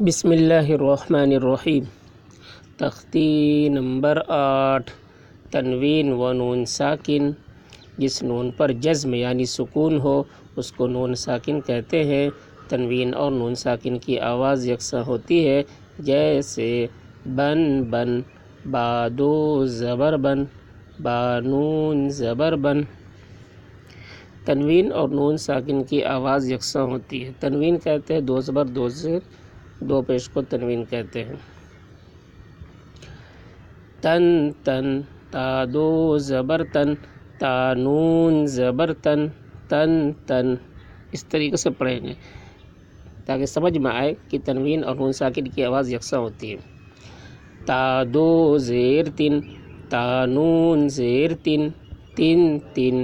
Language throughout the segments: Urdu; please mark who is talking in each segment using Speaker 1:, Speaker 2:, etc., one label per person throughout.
Speaker 1: بسم اللہ الرحمن الرحیم۔ تختی نمبر 8، تنوین و نون ساکن۔ جس نون پر جزم یعنی سکون ہو اس کو نون ساکن کہتے ہیں۔ تنوین اور نون ساکن کی آواز یکساں ہوتی ہے، جیسے بن بن، بادو زبر بن، بانون زبر بن۔ تنوین اور نون ساکن کی آواز یکساں ہوتی ہے۔ تنوین کہتے ہیں دو زبر دو زیر دو پیش کو تنوین کہتے ہیں۔ تن تن، تا دو زبر تن، تا نون زبر تن، تن تن۔ اس طریقے سے پڑھیں گے تاکہ سمجھ میں آئے کہ تنوین اور نون ساکن کی آواز یکساں ہوتی ہے۔ تا دو زیر تن، تا نون زیر تن، تن تن،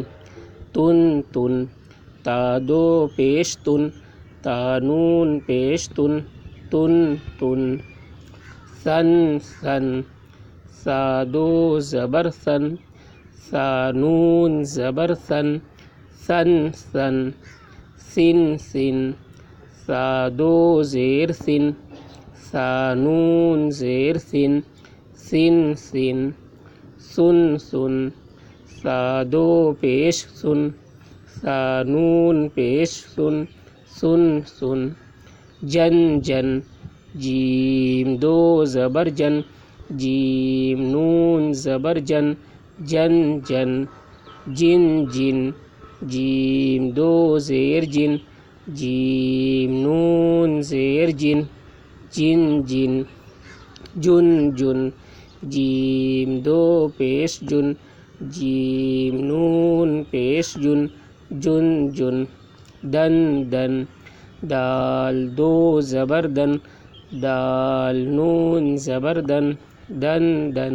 Speaker 1: تن تن۔ تا دو پیش تن، تا نون پیش تن، تن تن۔ ثن ثن، ثا دو زبر ثن، ثا نون زبر ثن، ثن ثن۔ ثن ثن، ثا دو زیر ثن، ثا نون زیر ثن، ثن ثن۔ ثن ثن، ثا دو پیش ثن، ثا نون پیش ثن، ثن ثن۔ جن جن، جیم دو زبر جن، جیم نون زبر جن، جن جن۔ جن جن، جیم دو زیر جن، جیم نون زیر جن، جن جن۔ جن جن، جیم دو پیش جن، جیم نون پیش جن، جن جن۔ دن دن، دال دو زبر دن، دال نون زبر دن، دن دن۔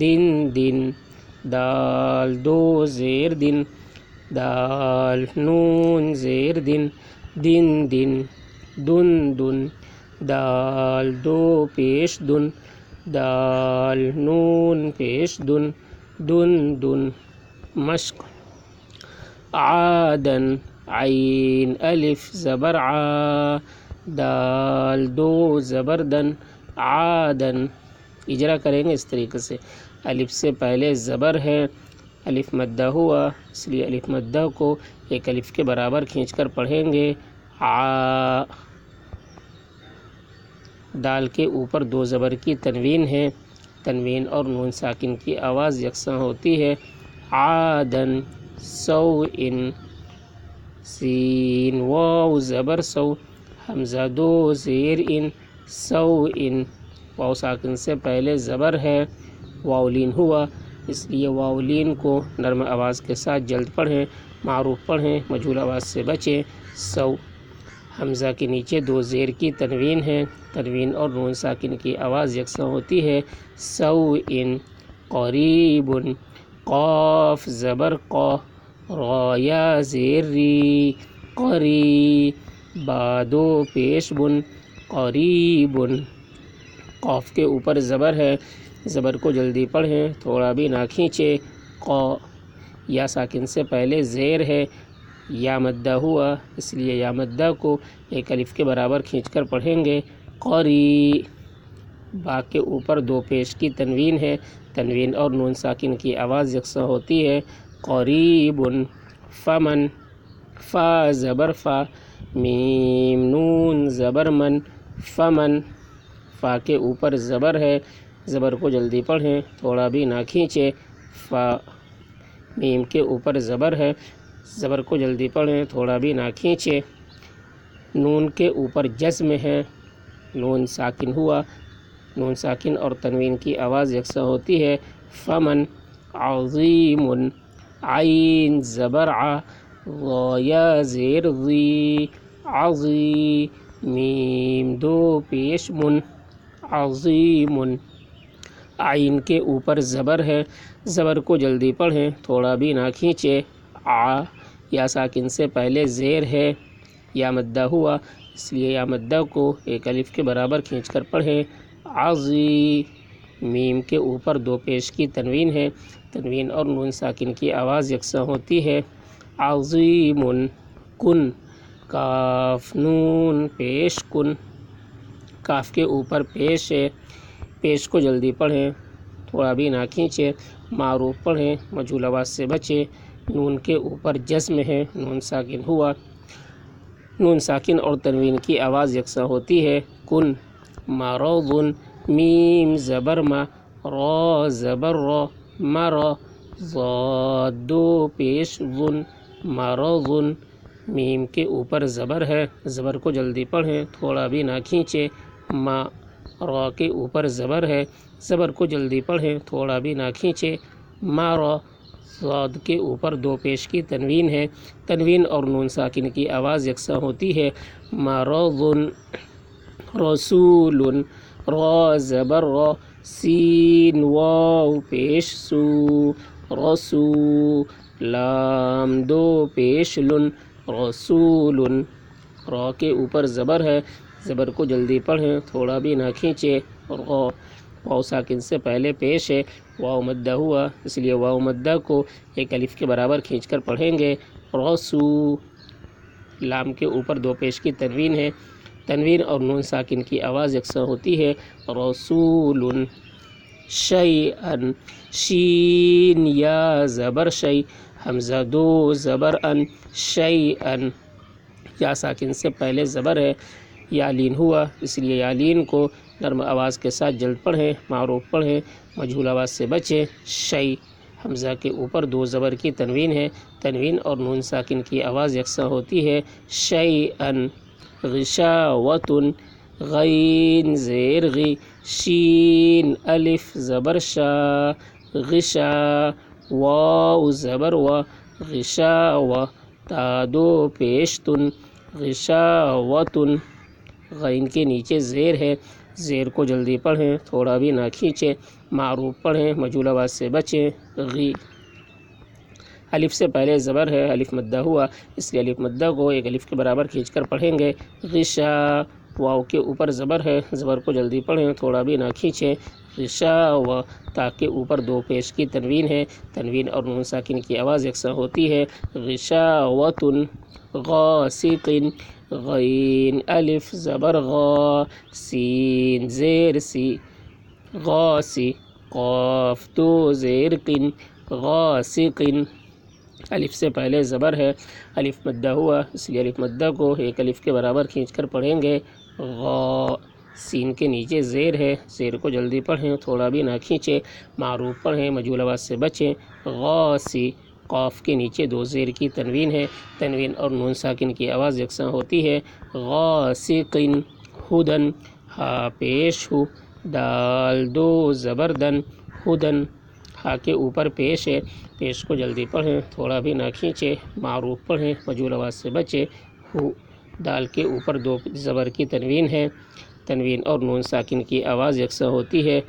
Speaker 1: دن دن، دال دو زیر دن، دال نون زیر دن، دن دن۔ دن دن، دال دو پیش دن، دال نون پیش دن، دن دن۔ مشق۔ عادن، عین الف زبر عا، دال دو زبر دن، عادن۔ اجرا کریں گے اس طریقے سے۔ الف سے پہلے زبر ہے، الف مدہ ہوا، اس لیے الف مدہ کو ایک الف کے برابر کھینچ کر پڑھیں گے۔ عا، دال کے اوپر دو زبر کی تنوین ہے۔ تنوین اور نون ساکن کی آواز یکساں ہوتی ہے۔ عادن، سوء، سین واو زبر سو، حمزہ دو زیر ان، سوء۔ واو ساکن سے پہلے زبر ہے، واو لین ہوا، اس لیے واو لین کو نرم آواز کے ساتھ جلد پڑھیں، معروف پڑھیں، مجہول آواز سے بچیں۔ سو، حمزہ کے نیچے دو زیر کی تنوین ہے۔ تنوین اور نون ساکن کی آواز یکساں ہوتی ہے۔ سوء، قریب، قاف زبر قا، را یا زیر ری، قری، با دو پیش بن، قریب۔ قاف کے اوپر زبر ہے، زبر کو جلدی پڑھیں، تھوڑا بھی نہ کھینچے۔ قا، یا ساکن سے پہلے زیر ہے، یا مدہ ہوا، اس لیے یا مدہ کو ایک الف کے برابر کھینچ کر پڑھیں گے۔ قری، با کے اوپر دو پیش کی تنوین ہے۔ تنوین اور نون ساکن کی آواز یکساں ہوتی ہے۔ قریب۔ فمن، فا زبر فا، میم نون زبر من، فمن۔ فا کے اوپر زبر ہے، زبر کو جلدی پڑھیں، تھوڑا بھی نہ کھینچے۔ فا، میم کے اوپر زبر ہے، زبر کو جلدی پڑھیں، تھوڑا بھی نہ کھینچے۔ نون کے اوپر جزم ہے، نون ساکن ہوا، نون ساکن اور تنوین کی آواز یکساں ہوتی ہے۔ فمن۔ عظیم، عین زبر ع، ضا یا زیر ضی، عظی، میم دو پیش من، عظیم۔ عین کے اوپر زبر ہے، زبر کو جلدی پڑھیں، تھوڑا بھی نہ کھینچے۔ ع، یا ساکن سے پہلے زیر ہے، یا مدہ ہوا، اس لیے یا مدہ کو ایک الف کے برابر کھینچ کر پڑھیں۔ عظی، میم کے اوپر دو پیش کی تنوین ہے۔ تنوین اور نون ساکن کی آواز یکساں ہوتی ہے۔ عظیم۔ کن، کاف نون پیش کن، کاف کے اوپر پیش ہے، پیش کو جلدی پڑھیں، تھوڑا بھی نہ کھینچے، معروف پڑھیں، مجہول آواز سے بچیں۔ نون کے اوپر جزم ہے، نون ساکن ہوا، نون ساکن اور تنوین کی آواز یکساں ہوتی ہے۔ کن، مرض، میم زبر ما، را زبر را، مرا، ضاد دو پیش ظن، مرض، میم کے اوپر زبر ہے، زبر کو جلدی پڑھیں، تھوڑا بھی نہ کھینچے۔ ما، را کے اوپر زبر ہے، زبر کو جلدی پڑھیں، تھوڑا بھی نہ کھینچے۔ مارا، ضاد کے اوپر دو پیش کی تنوین ہے، تنوین اور نون ساکن کی آواز یکساں ہوتی ہے۔ مرض، رسول، را زبر را، سین واو پیش سو، رسو، لام دو پیش لن، رسول، را کے اوپر زبر ہے، زبر کو جلدی پڑھیں، تھوڑا بھی نہ کھینچے۔ را، واو ساکن سے پہلے پیش ہے، واو مدہ ہوا، اس لیے واو مدہ کو ایک الف کے برابر کھینچ کر پڑھیں گے۔ رسو، لام کے اوپر دو پیش کی تنوین ہے، تنوین اور نون ساکن کی آواز یکساں ہوتی ہے۔ رسول، شیئن، شین یا زبر شی، حمزہ دو زبر ان، شیئن، یا ساکن سے پہلے زبر ہے، یا لین ہوا، اس لیے یا لین کو نرم آواز کے ساتھ جلد پڑھیں، معروف پڑھیں، مجہول آواز سے بچیں۔ شی، حمزہ کے اوپر دو زبر کی تنوین ہے، تنوین اور نون ساکن کی آواز یکساں ہوتی ہے۔ شیئن، غشاوۃ، غین زیر غی، شین الف زبر شا، غشا، واو زبر وا، غشاوہ، تا دو پیش تن، غشاوۃ، غین کے نیچے زیر ہے، زیر کو جلدی پڑھیں، تھوڑا بھی نہ کھینچیں، معروف پڑھیں، مجہول آواز سے بچیں۔ غی، الف سے پہلے زبر ہے، الف مدہ ہوا، اس لیے الف مدہ کو ایک الف کے برابر کھینچ کر پڑھیں گے۔ غشا، واو کے اوپر زبر ہے، زبر کو جلدی پڑھیں، تھوڑا بھی نہ کھینچیں۔ غشاوہ، تا کے اوپر دو پیش کی تنوین ہے، تنوین اور نون ساکن کی آواز یکساں ہوتی ہے۔ غشاوۃ، غاسق، غین الف زبر غا، سین زیر سی، غاسی، قاف دو زیر قن، غاسق، الف سے پہلے زبر ہے، الف مدہ ہوا، اس لیے الف مدہ کو ایک الف کے برابر کھینچ کر پڑھیں گے۔ غا، سین کے نیچے زیر ہے، زیر کو جلدی پڑھیں، تھوڑا بھی نہ کھینچے، معروف پڑھیں، مجہول آواز سے بچیں۔ غاسی، قاف کے نیچے دو زیر کی تنوین ہے، تنوین اور نون ساکن کی آواز یکساں ہوتی ہے۔ غاسق، ہدن، ہا پیش ہو، دال دو زبر دن، ہدن، ہا کے اوپر پیش ہے، پیش کو جلدی پڑھیں، تھوڑا بھی نہ کھینچے، معروف پڑھیں، مجہول آواز سے بچے۔ ہو، دال کے اوپر دو زبر کی تنوین ہے، تنوین اور نون ساکن کی آواز یکساں ہوتی ہے۔